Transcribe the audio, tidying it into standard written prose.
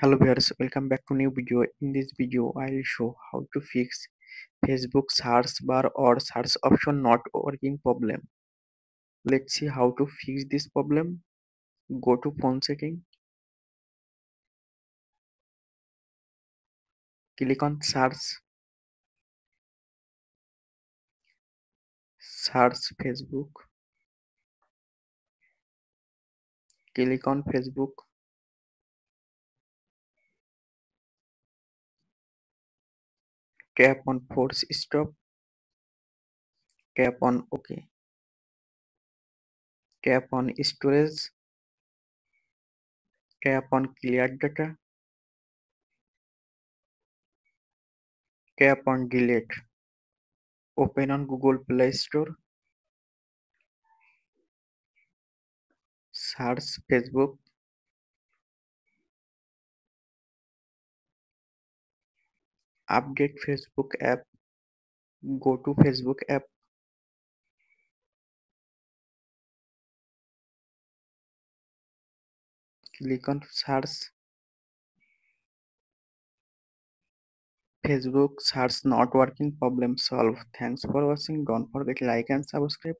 Hello viewers, welcome back to new video. In this video, I'll show how to fix Facebook search bar or search option not working problem. Let's see how to fix this problem. Go to phone setting, click on search Facebook, click on Facebook, tap on force stop, tap on OK, tap on storage, tap on clear data, tap on delete. Open on Google Play Store, search Facebook, update Facebook app, go to Facebook app, click on search Facebook, search not working, problem solved. Thanks for watching. Don't forget like and subscribe.